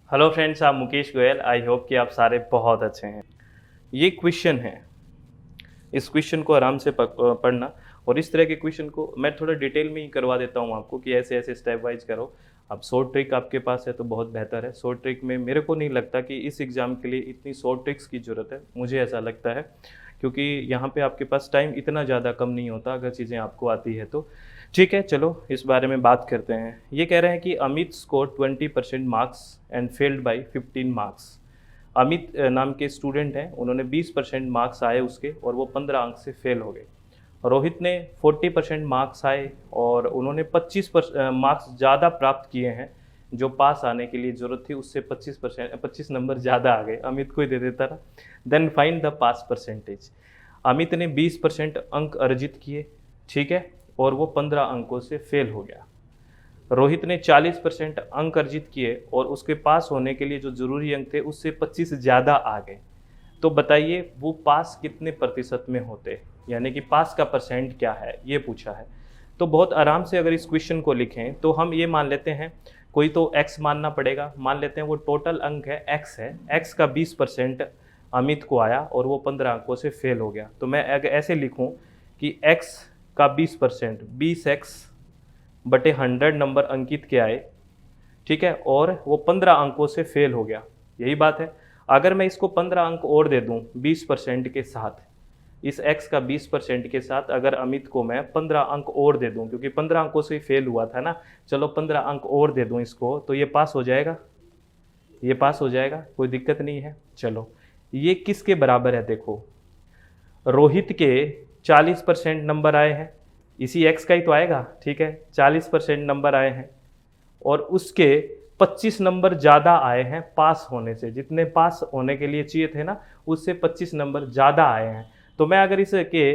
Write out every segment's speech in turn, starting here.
Hello friends, आप Mukesh Goyal. I hope कि आप सारे बहुत अच्छे हैं। ये क्वेश्चन है, इस क्वेश्चन को आराम से पढ़ना। और इस तरह के क्वेश्चन को मैं थोड़ा डिटेल में ही करवा देता हूँ आपको कि ऐसे ऐसे स्टेप वाइज करो। अब शॉर्ट ट्रिक आपके पास है तो बहुत बेहतर है। शॉर्ट ट्रिक में मेरे को नहीं लगता कि इस एग्ज़ाम के लिए इतनी शॉर्ट ट्रिक्स की ज़रूरत है, मुझे ऐसा लगता है, क्योंकि यहाँ पे आपके पास टाइम इतना ज़्यादा कम नहीं होता अगर चीज़ें आपको आती है तो। ठीक है, चलो इस बारे में बात करते हैं। ये कह रहे हैं कि Amit score 20% marks and failed by 15 marks. Amit नाम के स्टूडेंट हैं, उन्होंने 20% मार्क्स आए उसके और वो 15 अंक से फेल हो गए। रोहित ने 40% मार्क्स आए और उन्होंने 25 मार्क्स ज़्यादा प्राप्त किए हैं। जो पास आने के लिए ज़रूरत थी उससे 25 नंबर ज़्यादा आ गए। अमित को ही दे देता ना। Then find the pass percentage. Amit ने 20% अंक अर्जित किए, ठीक है, और वो 15 अंकों से फेल हो गया। रोहित ने 40% अंक अर्जित किए और उसके पास होने के लिए जो जरूरी अंक थे उससे 25 ज़्यादा आ गए। तो बताइए वो पास कितने प्रतिशत में होते, यानी कि पास का परसेंट क्या है, ये पूछा है। तो बहुत आराम से अगर इस क्वेश्चन को लिखें तो हम ये मान लेते हैं, कोई तो x मानना पड़ेगा। मान लेते हैं वो टोटल अंक है x है, x का 20% अमित को आया और वो 15 अंकों से फेल हो गया। तो मैं अगर ऐसे लिखूं कि x का 20%, 20x बटे 100 नंबर अंकित के आए, ठीक है, और वो 15 अंकों से फेल हो गया। यही बात है। अगर मैं इसको 15 अंक और दे दूं 20% के साथ, इस x का 20% के साथ अगर अमित को मैं 15 अंक और दे दूं, क्योंकि 15 अंकों से ही फेल हुआ था ना, चलो 15 अंक और दे दूं इसको, तो ये पास हो जाएगा, ये पास हो जाएगा, कोई दिक्कत नहीं है। चलो ये किसके बराबर है, देखो रोहित के 40% नंबर आए हैं, इसी x का ही तो आएगा, ठीक है, 40% नंबर आए हैं और उसके 25 नंबर ज़्यादा आए हैं पास होने से। जितने पास होने के लिए चाहिए थे ना, उससे 25 नंबर ज़्यादा आए हैं। तो मैं अगर इसके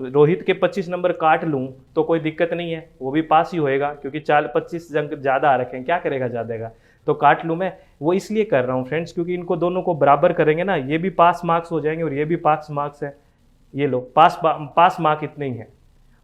रोहित के 25 नंबर काट लूँ तो कोई दिक्कत नहीं है, वो भी पास ही होएगा, क्योंकि 25 अंक ज़्यादा आ रखे हैं, क्या करेगा ज़्यादा का, तो काट लूँ मैं। वो इसलिए कर रहा हूँ फ्रेंड्स, क्योंकि इनको दोनों को बराबर करेंगे ना, ये भी पास मार्क्स हो जाएंगे और ये भी पास मार्क्स है। ये लो पास मार्क इतने ही है।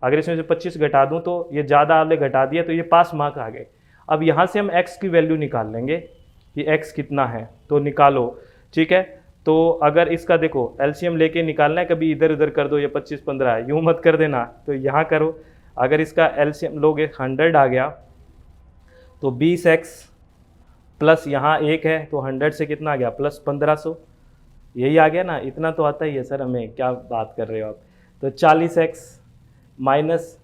अगर इसमें से 25 घटा दूं तो ये ज़्यादा वाले घटा दिया तो ये पास मार्क आ गए। अब यहाँ से हम x की वैल्यू निकाल लेंगे कि x कितना है, तो निकालो, ठीक है। तो अगर इसका देखो एलसीएम लेके निकालना है, कभी इधर उधर कर दो, ये 25 15 है, यूँ मत कर देना, तो यहाँ करो। अगर इसका एलसीएम लोगे 100 आ गया तो 20x प्लस यहाँ एक है तो 100 से कितना आ गया, प्लस 1500। यही आ गया ना, इतना तो आता ही है सर हमें, क्या बात कर रहे हो आप। तो 40x माइनस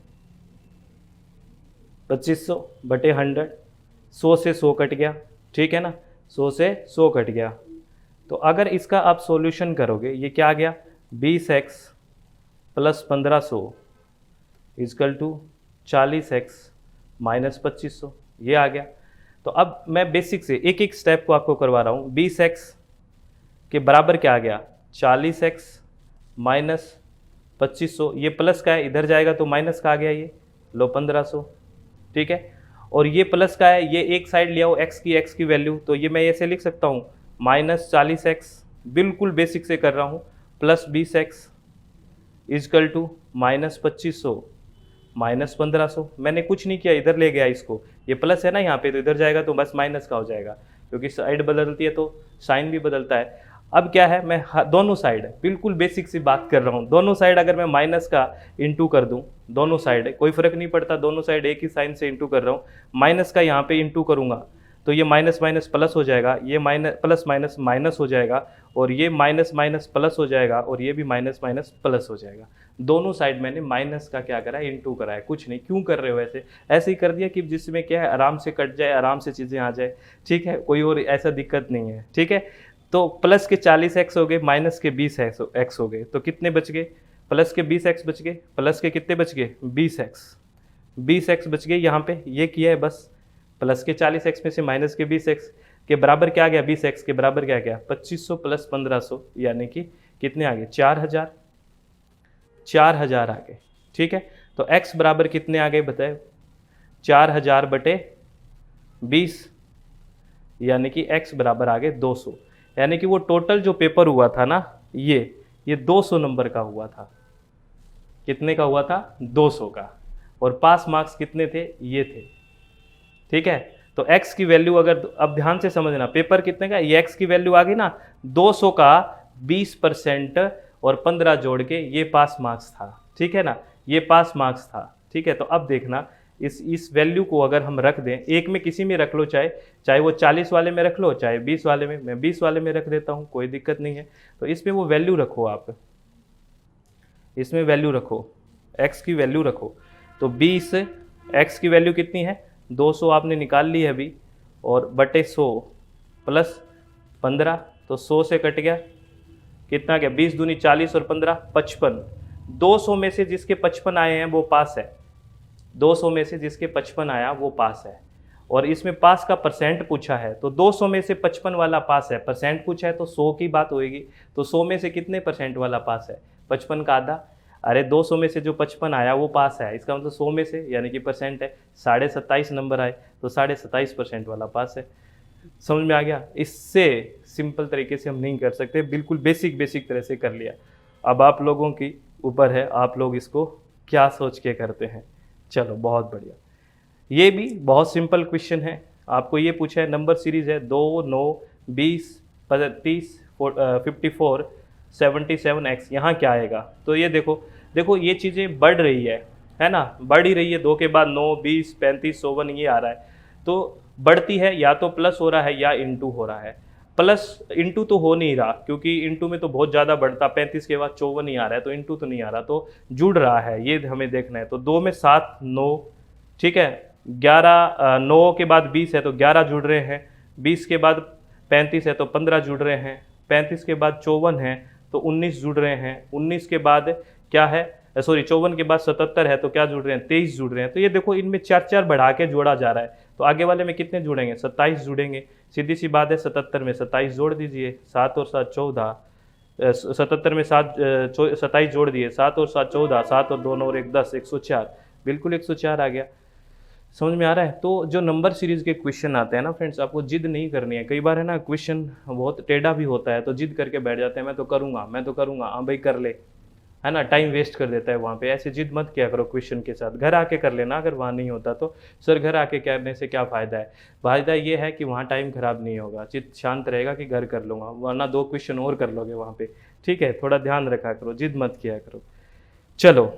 2500 बटे 100, 100 से 100 कट गया, ठीक है ना, 100 से 100 कट गया। तो अगर इसका आप सॉल्यूशन करोगे, ये क्या आ गया, 20x plus 1500 is equal to 40x minus 2500, ये आ गया। तो अब मैं बेसिक से एक एक स्टेप को आपको करवा रहा हूँ। 20x के बराबर क्या आ गया, 40x माइनस 2500, ये प्लस का है, इधर जाएगा तो माइनस का आ गया, ये लो 1500, ठीक है। और ये प्लस का है, ये एक साइड ले आओ x की वैल्यू, तो ये मैं ऐसे लिख सकता हूँ माइनस 40x, बिल्कुल बेसिक से कर रहा हूँ, plus 20x is equal to minus 2500 minus 1500। मैंने कुछ नहीं किया, इधर ले गया इसको, ये प्लस है ना यहाँ पे, तो इधर जाएगा तो बस माइनस का हो जाएगा, क्योंकि साइड बदलती है तो साइन भी बदलता है। अब क्या है, मैं दोनों साइड बिल्कुल बेसिक सी बात कर रहा हूँ, दोनों साइड अगर मैं माइनस का इंटू कर दूँ, दोनों साइड कोई फर्क नहीं पड़ता, दोनों साइड एक ही साइन से इंटू कर रहा हूँ, माइनस का यहाँ पे इंटू करूँगा तो ये माइनस माइनस प्लस हो जाएगा, ये माइनस प्लस माइनस माइनस हो जाएगा, और ये माइनस माइनस प्लस हो जाएगा, और ये भी माइनस माइनस प्लस हो जाएगा। दोनों साइड मैंने माइनस का क्या करा है, इंटू करा है। कुछ नहीं, क्यों कर रहे हो ऐसे, ऐसे ही कर दिया कि जिसमें क्या है आराम से कट जाए, आराम से चीज़ें आ जाए, ठीक है, कोई और ऐसा दिक्कत नहीं है, ठीक है। तो प्लस के 40x हो गए, माइनस के 20x हो गए, तो कितने बच गए, प्लस के 20x बच गए, प्लस के कितने बच गए, 20x बच गए यहाँ पे, ये किया है बस। प्लस के 40x में से माइनस के 20x के बराबर क्या आ गया, 20x के बराबर क्या आ गया, 2500 प्लस 1500, यानी कि कितने आ गए, 4000 आ गए, ठीक है। तो x बराबर कितने आ गए बताए, 4000 बटे 20, यानी कि x बराबर आ गए 200। यानी कि वो टोटल जो पेपर हुआ था ना, ये 200 नंबर का हुआ था। कितने का हुआ था, 200 का। और पास मार्क्स कितने थे, ये थे, ठीक है। तो x की वैल्यू अगर, अब ध्यान से समझना, पेपर कितने का, ये x की वैल्यू आ गई ना 200 का 20% और 15 जोड़ के, ये पास मार्क्स था, ठीक है ना, ये पास मार्क्स था, ठीक है। तो अब देखना इस वैल्यू को अगर हम रख दें, एक में किसी में रख लो, चाहे वो 40 वाले में रख लो, चाहे 20 वाले में, मैं 20 वाले में रख देता हूँ, कोई दिक्कत नहीं है। तो इसमें वो वैल्यू रखो, आप इसमें वैल्यू रखो, x की वैल्यू रखो। तो 20, x की वैल्यू कितनी है 200 आपने निकाल ली है अभी, और बटे 100 प्लस 15, तो 100 से कट गया, कितना गया, 20 दूनी 40 और 15 55। 200 में से जिसके 55 आए हैं वो पास है, 200 में से जिसके 55 आया वो पास है। और इसमें पास का परसेंट पूछा है, तो 200 में से 55 वाला पास है, परसेंट पूछा है तो 100 की बात होएगी। तो 100 में से कितने परसेंट वाला पास है, 55 का आधा। अरे 200 में से जो 55 आया वो पास है, इसका मतलब 100 में से, यानी कि परसेंट है, 27.5 नंबर आए, तो 27.5% वाला पास है। समझ में आ गया। इससे सिंपल तरीके से हम नहीं कर सकते, बिल्कुल बेसिक तरह से कर लिया। अब आप लोगों की ऊपर है, आप लोग इसको क्या सोच के करते हैं। चलो बहुत बढ़िया, ये भी बहुत सिंपल क्वेश्चन है। आपको ये पूछा है, नंबर सीरीज है 2, 9, 20, 35, 54, 77x, यहाँ क्या आएगा। तो ये देखो ये चीज़ें बढ़ रही है ना, बढ़ ही रही है, 2 के बाद 9, 20, 35, 54 ये आ रहा है। तो बढ़ती है, या तो प्लस हो रहा है या इंटू हो रहा है। प्लस इंटू तो हो नहीं रहा, क्योंकि इंटू में तो बहुत ज़्यादा बढ़ता, 35 के बाद 54 ही आ रहा है, तो इंटू तो नहीं आ रहा, तो जुड़ रहा है, ये हमें देखना है। तो 2 में 7, 9, ठीक है, 11, 9 के बाद 20 है तो 11 जुड़ रहे हैं, 20 के बाद 35 है तो 15 जुड़ रहे हैं, 35 के बाद 54 है तो 19 जुड़ रहे हैं, 19 के बाद क्या है, सॉरी 54 के बाद 77 है तो क्या जुड़ रहे हैं, 23 जुड़ रहे हैं। तो ये देखो इनमें 4 बढ़ा के जोड़ा जा रहा है, तो आगे वाले में कितने जुड़ेंगे, 27 जुड़ेंगे। सीधी सी बात है, 77 में 27 जोड़ दीजिए, 7 और 7 14, 77 में 27 जोड़ दिए, 7 और 7 14, 7 और 2 और 1 10, 104, बिल्कुल 104 आ गया। समझ में आ रहा है। तो जो नंबर सीरीज के क्वेश्चन आते हैं ना फ्रेंड्स, आपको जिद नहीं करनी है। कई बार है ना क्वेश्चन बहुत टेढ़ा भी होता है, तो जिद करके बैठ जाते हैं, मैं तो करूँगा, हाँ भाई कर ले, है ना, टाइम वेस्ट कर देता है वहाँ पे। ऐसे जिद मत किया करो क्वेश्चन के साथ, घर आके कर लेना अगर वहाँ नहीं होता तो। सर घर आके करने से क्या फ़ायदा है, फायदा ये है कि वहाँ टाइम खराब नहीं होगा, चित्त शांत रहेगा कि घर कर लूँगा, वरना 2 क्वेश्चन और कर लोगे वहाँ पे, ठीक है। थोड़ा ध्यान रखा करो, जिद मत किया करो। चलो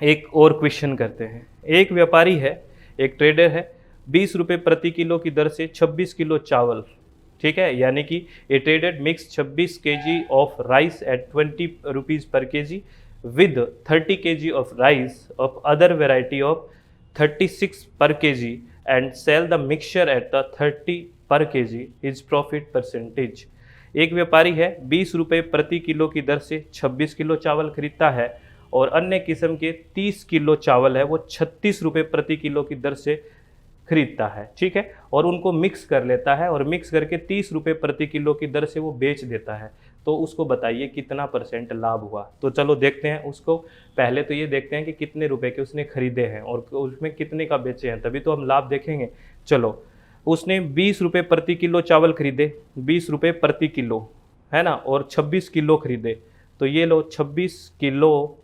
एक और क्वेश्चन करते हैं। एक व्यापारी है, एक ट्रेडर है, 20 रुपये प्रति किलो की दर से 26 किलो चावल, ठीक है, यानी कि a traded mix 26 kg of rice at 20 rupees per kg with 30 kg of rice of other variety of 36 per kg and sell the mixture at the 30 per kg, is profit percentage. एक व्यापारी है, 20 रुपये प्रति kilo की दर से 26 kilo चावल खरीदता है, और अन्य किस्म के 30 किलो चावल है वो 36 रुपये प्रति किलो की दर से खरीदता है, ठीक है, और उनको मिक्स कर लेता है, और मिक्स करके 30 रुपये प्रति किलो की दर से वो बेच देता है। तो उसको बताइए कितना % लाभ हुआ। तो चलो देखते हैं उसको, पहले तो ये देखते हैं कि कितने रुपए के उसने खरीदे हैं और उसमें कितने का बेचे हैं, तभी तो हम लाभ देखेंगे। चलो, उसने 20 रुपये प्रति किलो चावल खरीदे, 20 रुपये प्रति किलो, है ना, और 26 किलो खरीदे। तो ये लो 26 किलो,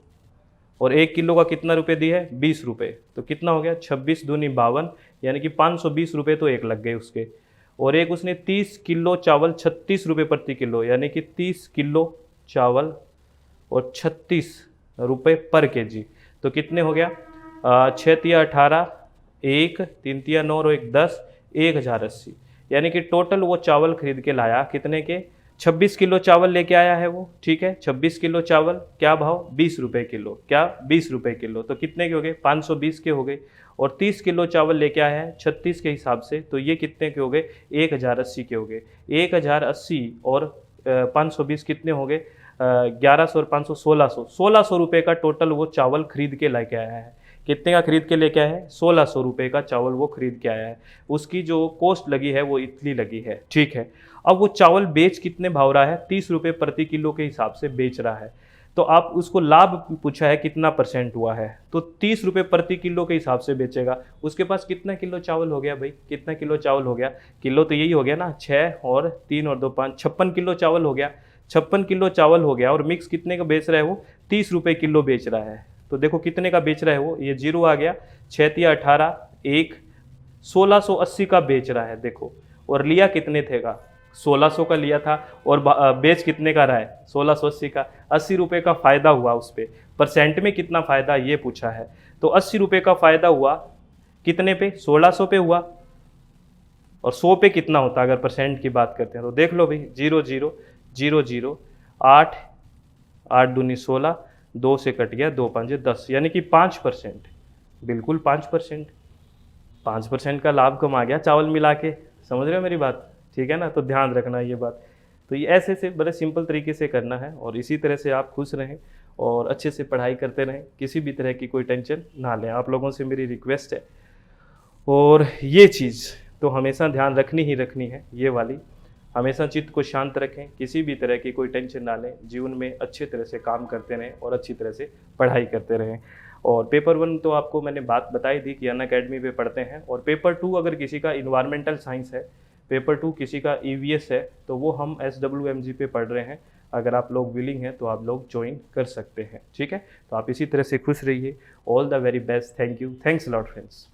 और 1 किलो का कितना रुपए दिए है, 20 रुपये, तो कितना हो गया, 26 दूनी 52, यानी कि 520 रुपये तो एक लग गए उसके। और एक उसने 30 किलो चावल 36 रुपये प्रति किलो, यानी कि 30 किलो चावल और 36 रुपये पर kg, तो कितने हो गया, 6 तिया 18, 1 3 तिया 9 और 1 10, 1080, यानी कि टोटल वो चावल खरीद के लाया कितने के, 26 किलो चावल लेके आया है वो, ठीक है। 26 किलो चावल क्या भाव, 20 रुपये किलो, क्या 20 रुपये किलो, तो कितने के हो गए, 520 के हो गए। और 30 किलो चावल लेके आया है 36 के हिसाब से, तो ये कितने के हो गए, 1080 के हो गए। 1080 और 520 कितने हो गए, 1100 और 500 1600 रुपये का टोटल वो चावल खरीद के लेके आया है। कितने का खरीद के लेके आया है, 1600 रुपये का चावल वो खरीद के आया है। उसकी जो कॉस्ट लगी है वो इतनी लगी है, ठीक है। अब वो चावल बेच कितने भाव रहा है, 30 रुपये प्रति किलो के हिसाब से बेच रहा है। तो आप उसको लाभ पूछा है कितना % हुआ है, तो 30 रुपये प्रति किलो के हिसाब से बेचेगा। उसके पास कितना किलो चावल हो गया भाई, कितना किलो चावल हो गया, किलो तो यही हो गया ना, 6 और 3 और 2 5, 56 किलो चावल हो गया। 56 किलो चावल हो गया, और मिक्स कितने का बेच रहा है वो, 30 रुपये किलो बेच रहा है। तो देखो कितने का बेच रहा है वो, ये 0 आ गया, 6 तिया 18, 1 1680 का बेच रहा है देखो, और लिया कितने थे का, 1600 का लिया था और बेच कितने का रहा है 1680 का, 80 रुपये का फ़ायदा हुआ उस पर, परसेंट में कितना फ़ायदा ये पूछा है। तो 80 रुपये का फ़ायदा हुआ कितने पे, 1600 पे हुआ, और 100 पे कितना होता अगर परसेंट की बात करते हैं तो देख लो भाई, 0 0 0 0 8 8 दूनी 16, 2 से कट गया 2 5 10, यानी कि 5%, बिल्कुल 5%, 5% का लाभ कमा गया चावल मिला के। समझ रहे हो मेरी बात, ठीक है ना, तो ध्यान रखना ये बात। तो ये ऐसे से बड़े सिंपल तरीके से करना है, और इसी तरह से आप खुश रहें और अच्छे से पढ़ाई करते रहें, किसी भी तरह की कोई टेंशन ना लें, आप लोगों से मेरी रिक्वेस्ट है। और ये चीज़ तो हमेशा ध्यान रखनी ही रखनी है, ये वाली, हमेशा चित्त को शांत रखें, किसी भी तरह की कोई टेंशन ना लें, जीवन में अच्छे तरह से काम करते रहें और अच्छी तरह से पढ़ाई करते रहें। और पेपर 1 तो आपको मैंने बात बताई थी कि अनअकैडमी पे पढ़ते हैं, और पेपर 2 अगर किसी का इन्वायरमेंटल साइंस है, पेपर 2 किसी का ईवीएस है, तो वो हम SWMG पे पढ़ रहे हैं। अगर आप लोग विलिंग हैं तो आप लोग ज्वाइन कर सकते हैं, ठीक है। तो आप इसी तरह से खुश रहिए। All the very best, thank you, thanks lot friends.